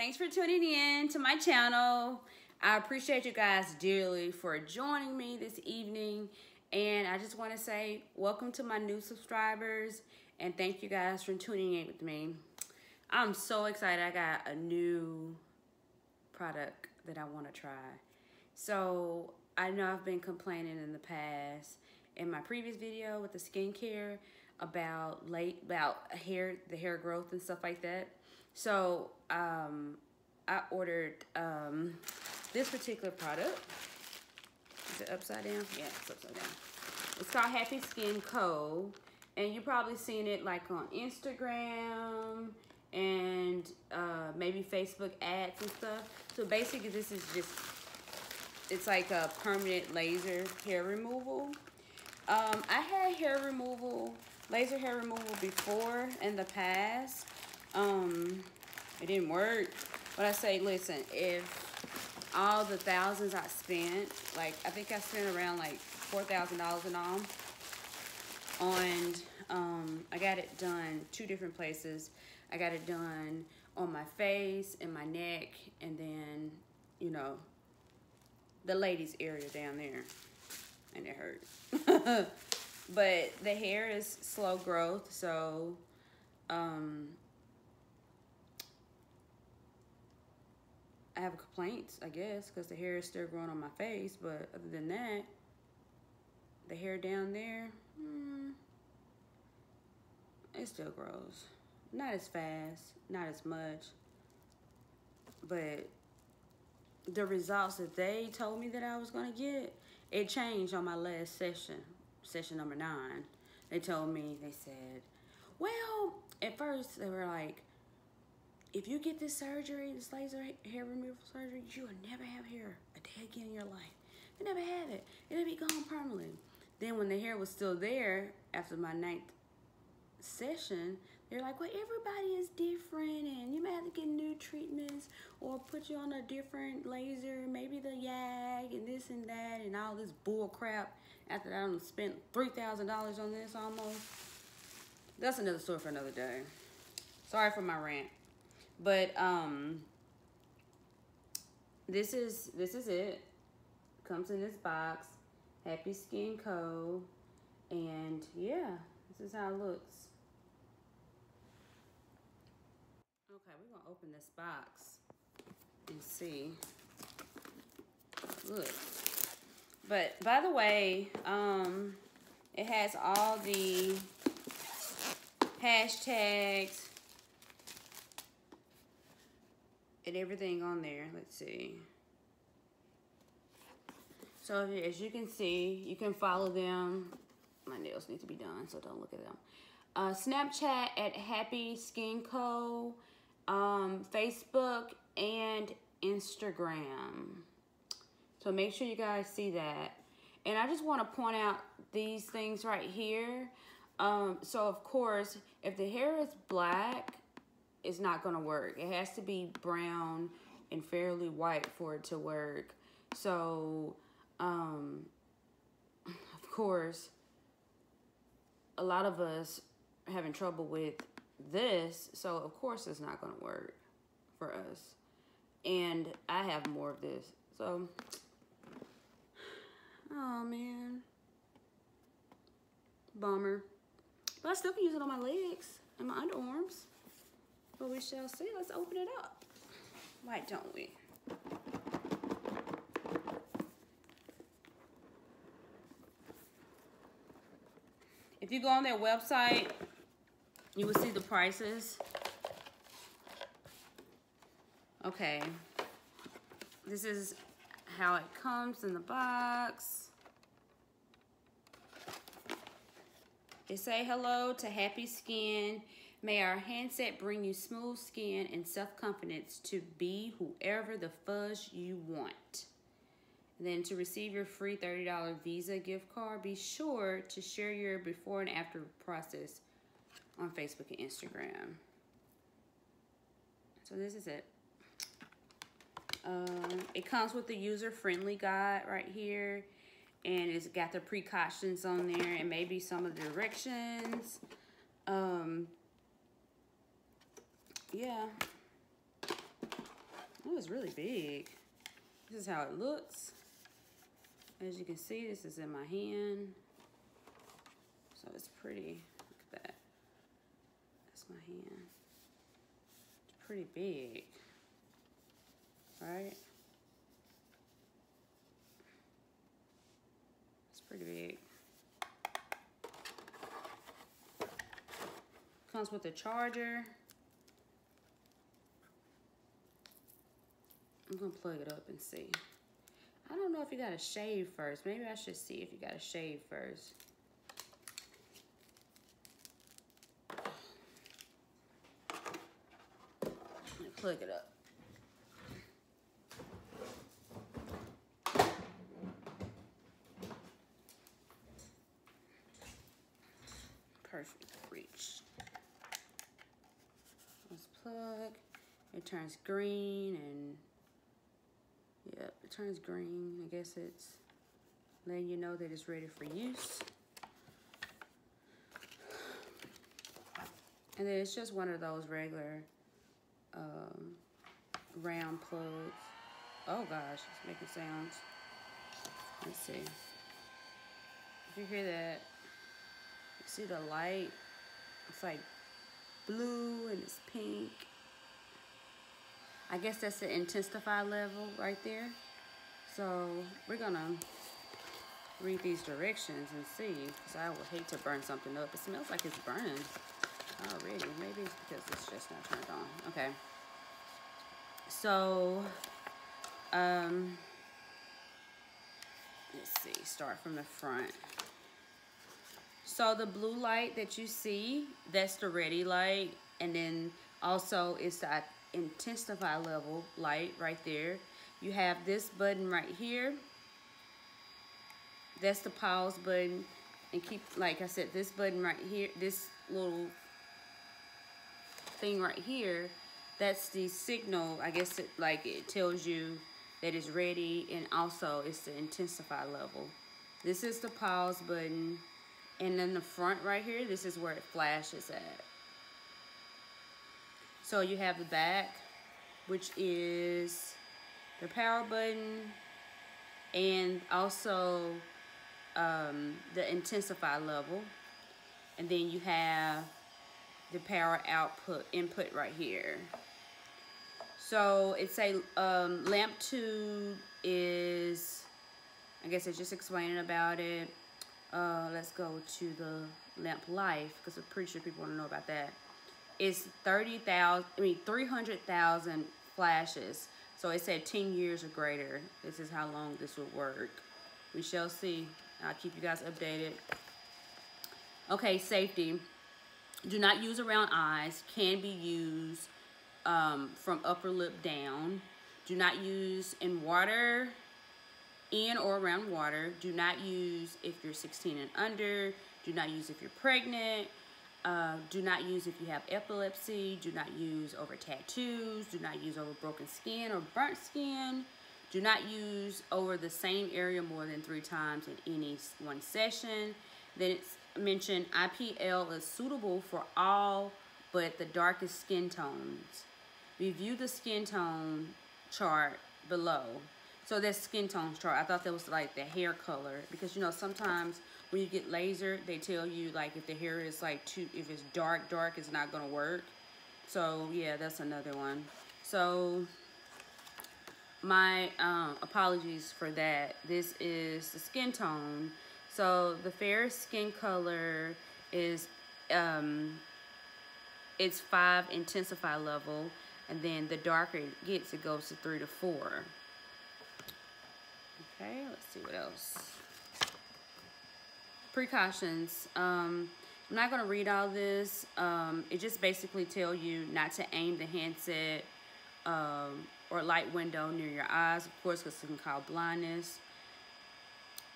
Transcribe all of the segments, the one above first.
Thanks for tuning in to my channel. I appreciate you guys dearly for joining me this evening. And I just want to say welcome to my new subscribers. And thank you guys for tuning in with me. I'm so excited. I got a new product that I want to try. So I know I've been complaining in the past in my previous video with the skincare about the hair growth and stuff like that. So I ordered this particular product. Is it upside down? Yeah, it's upside down. It's called Happy Skin Co. And you've probably seen it like on Instagram and maybe Facebook ads and stuff. So basically this is just, it's like a permanent laser hair removal. I had hair removal, laser hair removal before in the past. It didn't work. But I say, listen, if all the thousands I spent, like I think I spent around like $4,000 in all on, I got it done 2 different places. I got it done on my face and my neck, and then, you know, the ladies area down there, and it hurt. But the hair is slow growth, so I have complaints, I guess, because the hair is still growing on my face. But other than that, the hair down there, it still grows. Not as fast, not as much. But the results that they told me that I was going to get, it changed on my last session, session number 9. They told me, they said, well, at first they were like, if you get this surgery, this laser hair removal surgery, you will never have hair a day again in your life. You never have it. It'll be gone permanently. Then when the hair was still there after my 9th session, they're like, well, everybody is different, and you may have to get new treatments or put you on a different laser, maybe the YAG and this and that and all this bull crap. After that, I spent $3,000 on this almost. That's another story for another day. Sorry for my rant. But this is it. Comes in this box, Happy Skin Co. And yeah, this is how it looks. Okay, we're gonna open this box and see. Look. But by the way, it has all the hashtags and everything on there. Let's see. So as you can see, you can follow them. My nails need to be done, so don't look at them. Snapchat at Happy Skin Co. Facebook and Instagram. So make sure you guys see that. And I just want to point out these things right here. So of course, if the hair is black, it's not going to work. It has to be brown and fairly white for it to work. So, of course, a lot of us are having trouble with this. So, of course, it's not going to work for us. And I have more of this. So, oh, man. Bummer. But I still can use it on my legs and my underarms. But we shall see. Let's open it up. Why don't we? If you go on their website, you will see the prices. Okay. This is how it comes in the box. It say hello to Happy Skin. May our handset bring you smooth skin and self-confidence to be whoever the fuzz you want. And then to receive your free $30 Visa gift card, be sure to share your before and after process on Facebook and Instagram. So this is it. It comes with the user-friendly guide right here. And it's got the precautions on there and maybe some of the directions. Yeah. Oh, it's really big. This is how it looks. As you can see, this is in my hand. So it's pretty. Look at that. That's my hand. It's pretty big. Right? It's pretty big. Comes with a charger. I'm gonna plug it up and see. I don't know if you gotta shave first. Maybe I should see if you gotta shave first. Let me plug it up. Perfect reach. Let's plug. It turns green and yep, it turns green. I guess it's letting you know that it's ready for use. And then it's just one of those regular round plugs. Oh gosh, it's making sounds. Let's see. If you hear that, you see the light. It's like blue and it's pink. I guess that's the intensify level right there. So we're gonna read these directions and see, because I would hate to burn something up. It smells like it's burning already. Maybe it's because it's just not turned on. Okay. So, let's see, start from the front. So the blue light that you see, that's the ready light. And then also it's the intensify level light right there. You have this button right here. That's the pause button. And keep, like I said, this button right here, this little thing right here, that's the signal. I guess it tells you that it's ready, and also it's the intensify level. This is the pause button, and then the front right here, this is where it flashes at. So you have the back, which is the power button, and also the intensify level, and then you have the power input right here. So it's a lamp tube is, I guess it's just explaining about it. Let's go to the lamp life, because I'm pretty sure people want to know about that. It's 300,000 flashes. So it said 10 years or greater. This is how long this would work. We shall see. I'll keep you guys updated. Okay, safety. Do not use around eyes. Can be used from upper lip down. Do not use in water, in or around water. Do not use if you're 16 and under. Do not use if you're pregnant. Do not use if you have epilepsy. Do not use over tattoos. Do not use over broken skin or burnt skin. Do not use over the same area more than 3 times in any one session. Then it's mentioned IPL is suitable for all but the darkest skin tones. Review the skin tone chart below. So that's skin tone chart. I thought that was like the hair color, because you know sometimes when you get laser, they tell you like if the hair is like if it's dark, it's not gonna work. So yeah, that's another one. So my apologies for that. This is the skin tone. So the fairest skin color is it's 5 intensify level, and then the darker it gets, it goes to 3 to 4. Okay, let's see what else. Precautions. I'm not going to read all this. It just basically tells you not to aim the handset or light window near your eyes, of course, because it can cause blindness.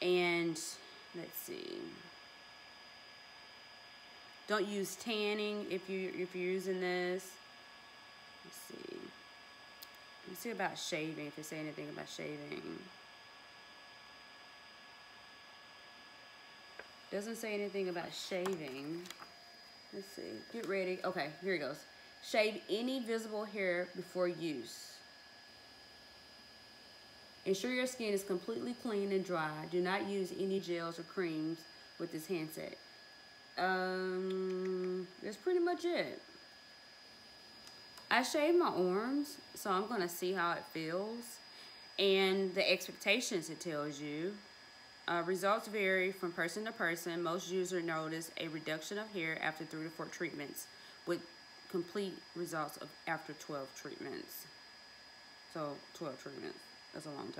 And let's see. Don't use tanning if you're using this. Let's see. Let's see about shaving, if it say anything about shaving. Doesn't say anything about shaving. Let's see. Get ready. Okay, here it goes. Shave any visible hair before use. Ensure your skin is completely clean and dry. Do not use any gels or creams with this hand set. That's pretty much it. I shaved my arms, so I'm gonna see how it feels. And the expectations it tells you. Results vary from person to person. Most users notice a reduction of hair after 3 to 4 treatments, with complete results of after 12 treatments. So 12 treatments, that's a long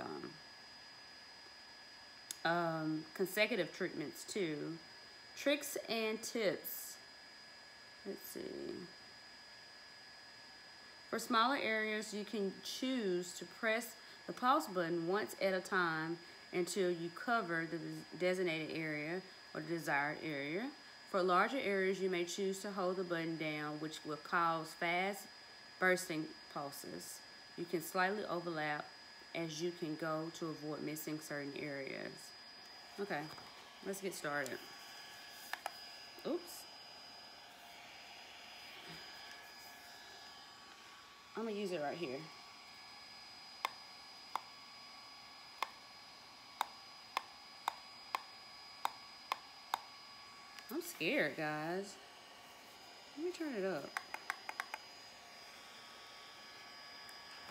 time. Consecutive treatments too. Tricks and tips. Let's see. For smaller areas, you can choose to press the pause button once at a time until you cover the designated area or the desired area. For larger areas, you may choose to hold the button down, which will cause fast bursting pulses. You can slightly overlap as you can go to avoid missing certain areas. Okay, let's get started. Oops. I'm gonna use it right here. I'm scared, guys. Let me turn it up.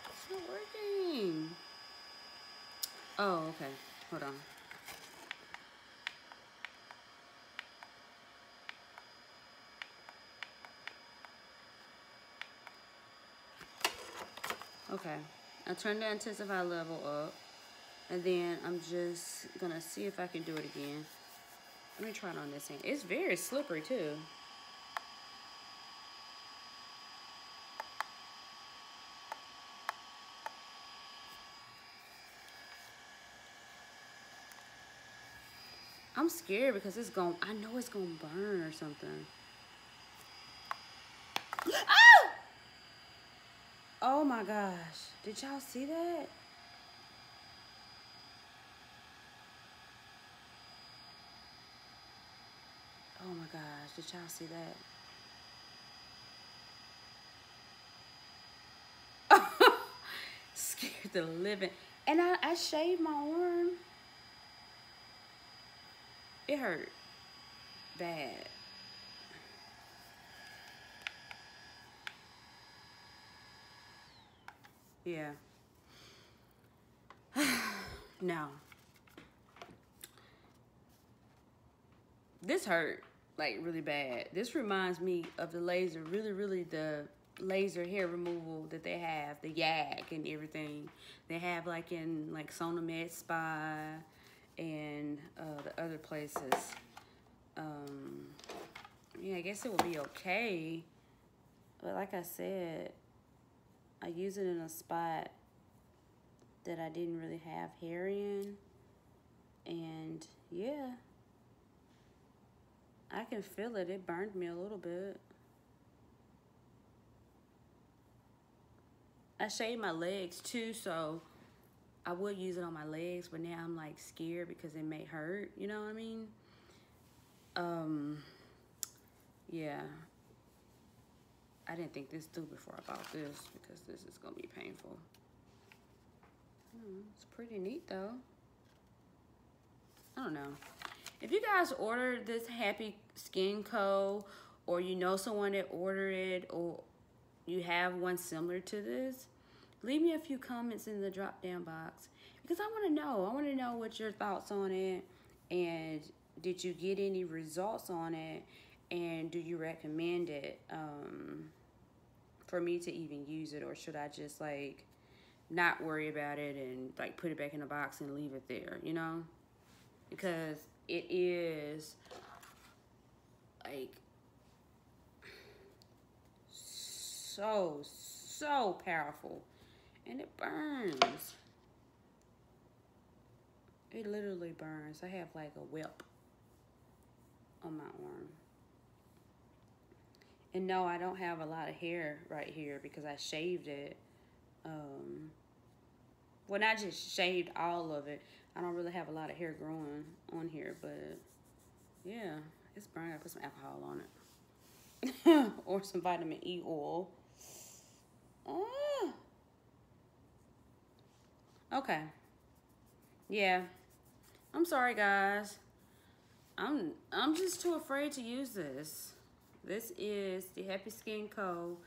It's not working. Oh, okay. Hold on. Okay. I turned the intensify level up. And then I'm just gonna see if I can do it again. Let me try it on this hand. It's very slippery too. I'm scared because I know it's gonna burn or something. Oh! Oh my gosh. Did y'all see that? Oh my gosh, did y'all see that? Scared the living. And I shaved my arm. It hurt bad. Yeah. Now, this hurt like really bad. This reminds me of the laser, really the laser hair removal that they have, the YAG and everything. They have like in like Sonomed Spa and the other places. Yeah, I guess it would be okay. But like I said, I use it in a spot that I didn't really have hair in. And yeah, I can feel it. It burned me a little bit. I shaved my legs too, so I would use it on my legs, but now I'm like scared because it may hurt, you know what I mean? Yeah. I didn't think this through before I bought this because this is gonna be painful. It's pretty neat though. I don't know. If you guys ordered this Happy Skin Co., or you know someone that ordered it, or you have one similar to this, leave me a few comments in the drop down box because I want to know. I want to know what your thoughts on it, and did you get any results on it, and do you recommend it for me to even use it, or should I just like not worry about it and like put it back in the box and leave it there, you know? Because it is like so powerful, and it burns. It literally burns. I have like a welt on my arm. And no, I don't have a lot of hair right here because I shaved it. Well, not just shaved all of it. I don't really have a lot of hair growing on here, but yeah, it's burning. I put some alcohol on it. Or some vitamin E oil. Okay. Yeah. I'm sorry, guys. I'm just too afraid to use this. This is the Happy Skin Co.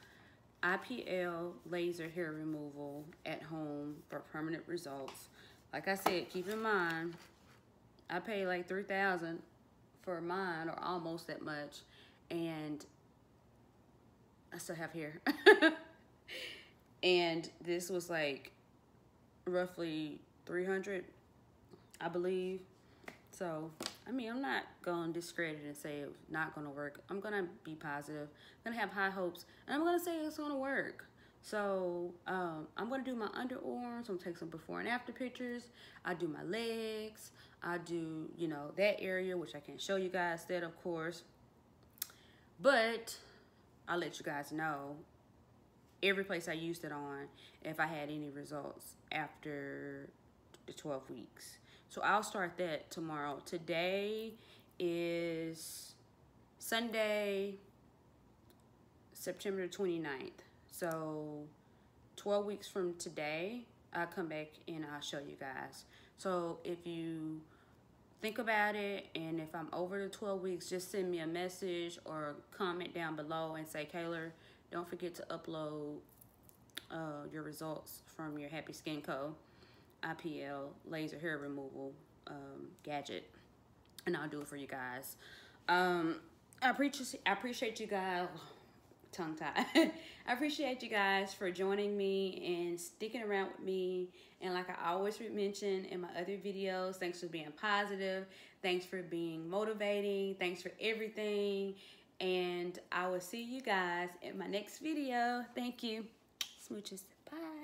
IPL laser hair removal at home for permanent results. Like I said, keep in mind, I paid like $3,000 for mine, or almost that much, and I still have hair. And this was like roughly 300, I believe. So, I mean, I'm not going to discredit and say it's not going to work. I'm going to be positive. I'm going to have high hopes. And I'm going to say it's going to work. So, I'm going to do my underarms. I'm going to take some before and after pictures. I do my legs. I do, you know, that area, which I can't show you guys that, of course. But I'll let you guys know every place I used it on if I had any results after the 12 weeks. So I'll start that tomorrow. Today is Sunday, September 29th. So 12 weeks from today, I'll come back and I'll show you guys. So if you think about it, and if I'm over the 12 weeks, just send me a message or comment down below and say, Kayla, don't forget to upload your results from your Happy Skin Co. IPL laser hair removal gadget, and I'll do it for you guys. I appreciate you guys. Tongue tie. I appreciate you guys for joining me and sticking around with me. And like I always mention in my other videos, thanks for being positive. Thanks for being motivating. Thanks for everything. And I will see you guys in my next video. Thank you. Smooches. Bye.